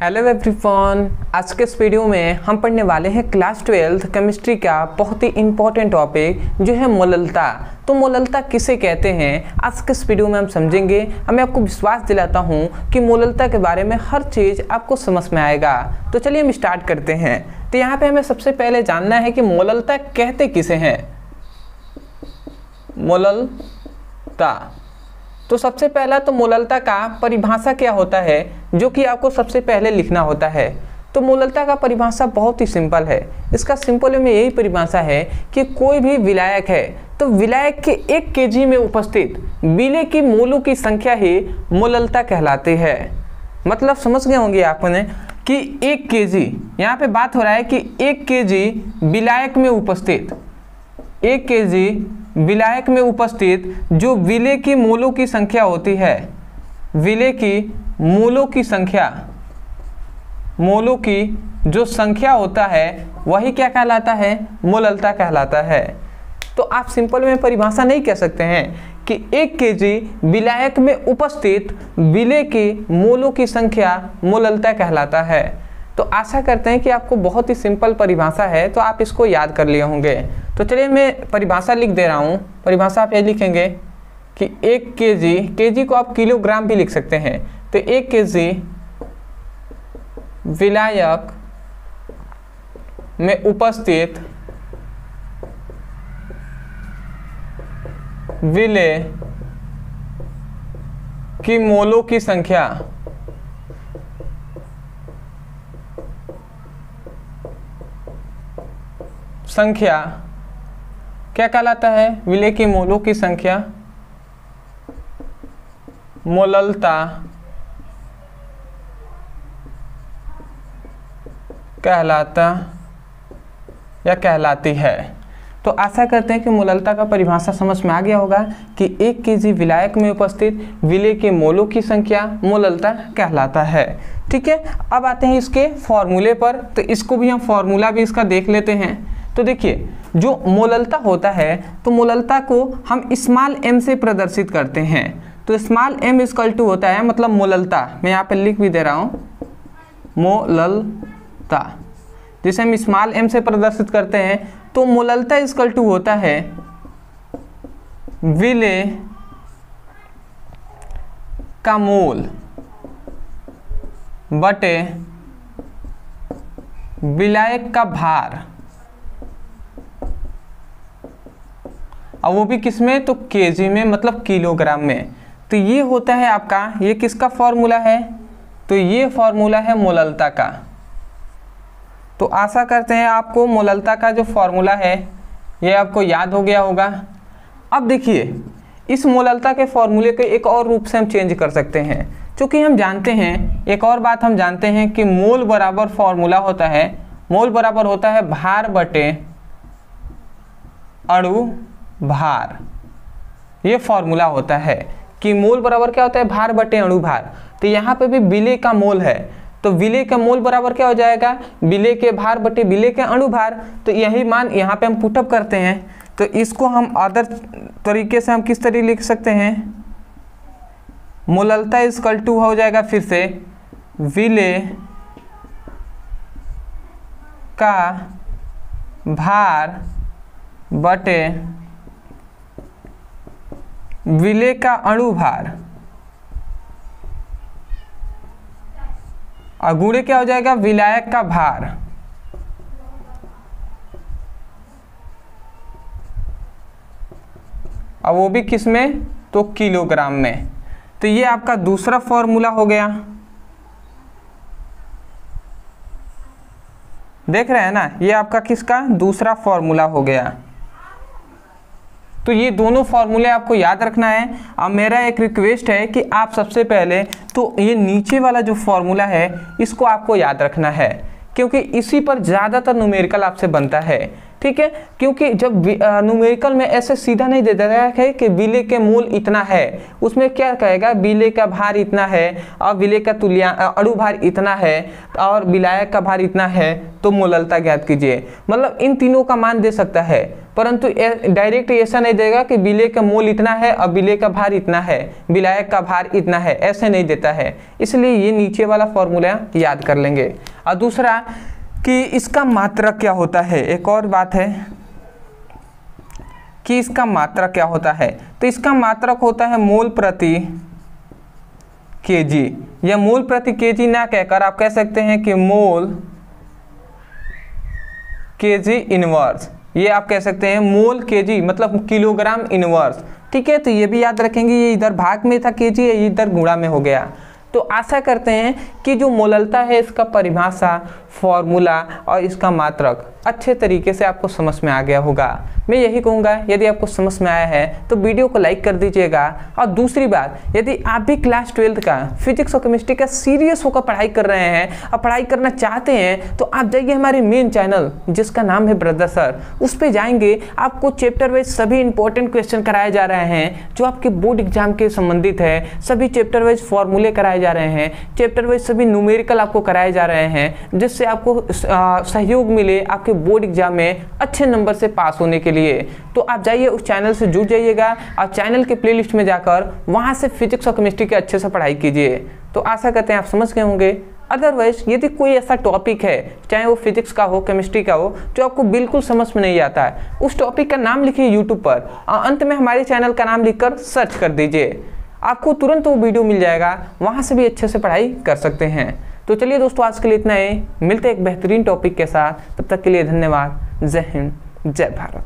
Hello everyone, आज के इस वीडियो में हम पढ़ने वाले हैं क्लास 12 केमिस्ट्री का बहुत ही इंपॉर्टेंट टॉपिक जो है मोललता। तो मोललता किसे कहते हैं आज के इस वीडियो में हम समझेंगे। मैं आपको विश्वास दिलाता हूं कि मोललता के बारे में हर चीज़ आपको समझ में आएगा। तो चलिए हम स्टार्ट करते हैं। तो यहाँ पे हमें सबसे पहले जानना है कि मोललता कहते किसे हैं। मोललता, तो सबसे पहला तो मोललता का परिभाषा क्या होता है जो कि आपको सबसे पहले लिखना होता है। तो मोललता का परिभाषा बहुत ही सिंपल है। इसका सिंपल में यही परिभाषा है कि कोई भी विलायक है तो विलायक के 1 kg में उपस्थित विलेय की मोलों की संख्या ही मोललता कहलाती है। मतलब समझ गए होंगे आपने कि 1 kg, यहाँ पे बात हो रहा है कि 1 kg विलायक में उपस्थित 1 kg विलायक में उपस्थित जो विलेय की मोलों की संख्या होती है, विलेय की मोलों की संख्या, मोलों की जो संख्या होता है वही क्या कहलाता है, मोललता कहलाता है। तो आप सिंपल में परिभाषा नहीं कह सकते हैं कि 1 kg विलायक में उपस्थित विलेय की मोलों की संख्या मोललता कहलाता है। तो आशा करते हैं कि आपको बहुत ही सिंपल परिभाषा है तो आप इसको याद कर लिए होंगे। तो चलिए मैं परिभाषा लिख दे रहा हूँ। परिभाषा आप ये लिखेंगे कि 1 kg, kg को आप किलोग्राम भी लिख सकते हैं। तो 1 kg विलायक में उपस्थित विलेय की मोलों की संख्या क्या कहलाता है, विलेय की मोलों की संख्या मोललता कहलाता या कहलाती है। तो आशा करते हैं कि मोललता का परिभाषा समझ में आ गया होगा कि 1 kg विलायक में उपस्थित विलेय के मोलों की संख्या मोललता कहलाता है। ठीक है, अब आते हैं इसके फॉर्मूले पर। तो इसको भी हम फॉर्मूला भी इसका देख लेते हैं। तो देखिए, जो मोललता होता है तो मोललता को हम स्मॉल m से प्रदर्शित करते हैं। तो स्मॉल m इक्वल टू होता है, मतलब मोललता, मैं यहाँ पे लिख भी दे रहा हूँ, मोललता जिसे हम स्मॉल m से प्रदर्शित करते हैं। तो मोललता इक्वल टू होता है विलेय का मोल बटे विलायक का भार, और वो भी किस में, तो केजी में, मतलब किलोग्राम में। तो ये होता है आपका, ये किसका फॉर्मूला है, तो ये फॉर्मूला है मोललता का। तो आशा करते हैं आपको मोललता का जो फॉर्मूला है ये आपको याद हो गया होगा। अब देखिए, इस मोललता के फॉर्मूले के एक और रूप से हम चेंज कर सकते हैं। क्योंकि हम जानते हैं, एक और बात हम जानते हैं कि मोल बराबर फॉर्मूला होता है, मोल बराबर होता है भार बटे अणु भार। ये फॉर्मूला होता है कि मोल बराबर क्या होता है, भार बटे अणु भार। तो यहाँ पे भी विलेय का मोल है, तो विलेय का मोल बराबर क्या हो जाएगा, विलेय के भार बटे विलेय के अणु भार। तो यही मान यहाँ पे हम पुटअप करते हैं। तो इसको हम अदर तरीके से हम किस तरीके लिख सकते हैं, मोललता इक्वल टू हो जाएगा फिर से विलेय का भार बटे विलेय का अणु भार, और गुणे क्या हो जाएगा, विलायक का भार। और वो भी किस में, तो किलोग्राम में। तो ये आपका दूसरा फॉर्मूला हो गया। देख रहे हैं ना, ये आपका किसका, दूसरा फॉर्मूला हो गया। तो ये दोनों फॉर्मूले आपको याद रखना है। अब मेरा एक रिक्वेस्ट है कि आप सबसे पहले तो ये नीचे वाला जो फॉर्मूला है इसको आपको याद रखना है, क्योंकि इसी पर ज़्यादातर न्यूमेरिकल आपसे बनता है। ठीक है, क्योंकि जब न्यूमेरिकल में ऐसे सीधा नहीं दे देता है कि विलेय के मूल इतना है, उसमें क्या कहेगा विलेय का भार इतना है और विलेय का अणु भार इतना है और विलायक का भार इतना है, तो मोललता ज्ञात कीजिए। मतलब इन तीनों का मान दे सकता है, परंतु डायरेक्ट ऐसा नहीं देगा कि विलेय का मोल इतना है और विलेय का भार इतना है, विलायक का भार इतना है, ऐसे नहीं देता है। इसलिए ये नीचे वाला फॉर्मूला याद कर लेंगे। और दूसरा कि इसका मात्रक क्या होता है, एक और बात है कि इसका मात्रक क्या होता है। तो इसका मात्रक होता है मोल प्रति केजी, या मोल प्रति केजी ना कहकर आप कह सकते हैं कि मोल केजी इनवर्स, ये आप कह सकते हैं मोल केजी मतलब किलोग्राम इनवर्स। ठीक है, तो ये भी याद रखेंगे, ये इधर भाग में था केजी, ये इधर गुणा में हो गया। तो आशा करते हैं कि जो मोललता है इसका परिभाषा, फॉर्मूला और इसका मात्रक अच्छे तरीके से आपको समझ में आ गया होगा। मैं यही कहूँगा, यदि आपको समझ में आया है तो वीडियो को लाइक कर दीजिएगा। और दूसरी बात, यदि आप भी क्लास 12 का फिजिक्स और केमिस्ट्री का सीरियस होकर पढ़ाई कर रहे हैं और पढ़ाई करना चाहते हैं, तो आप जाइए हमारे मेन चैनल जिसका नाम है ब्रदर सर, उस पर जाएंगे। आपको चैप्टर वाइज सभी इंपॉर्टेंट क्वेश्चन कराए जा रहे हैं जो आपके बोर्ड एग्जाम के संबंधित है। सभी चैप्टर वाइज फॉर्मूले कराए जा रहे हैं, चैप्टर वाइज सभी न्यूमेरिकल आपको कराए जा रहे हैं, जिससे आपको सहयोग मिले आपके बोर्ड एग्जाम में अच्छे नंबर से पास होने के लिए। तो आप जाइए उस चैनल से जुड़ जाइएगा और चैनल के प्लेलिस्ट में जाकर वहां से फिजिक्स और केमिस्ट्री के अच्छे से पढ़ाई कीजिए। तो आशा करते हैं आप समझ गए होंगे। अदरवाइज यदि कोई ऐसा टॉपिक है, चाहे वो फिजिक्स का हो, केमिस्ट्री का हो, जो आपको बिल्कुल समझ में नहीं आता है, उस टॉपिक का नाम लिखिए यूट्यूब पर और अंत में हमारे चैनल का नाम लिखकर सर्च कर दीजिए, आपको तुरंत वो वीडियो मिल जाएगा, वहां से भी अच्छे से पढ़ाई कर सकते हैं। तो चलिए दोस्तों, आज के लिए इतना ही, मिलते हैं एक बेहतरीन टॉपिक के साथ। तब तक के लिए धन्यवाद। जय हिंद, जय भारत।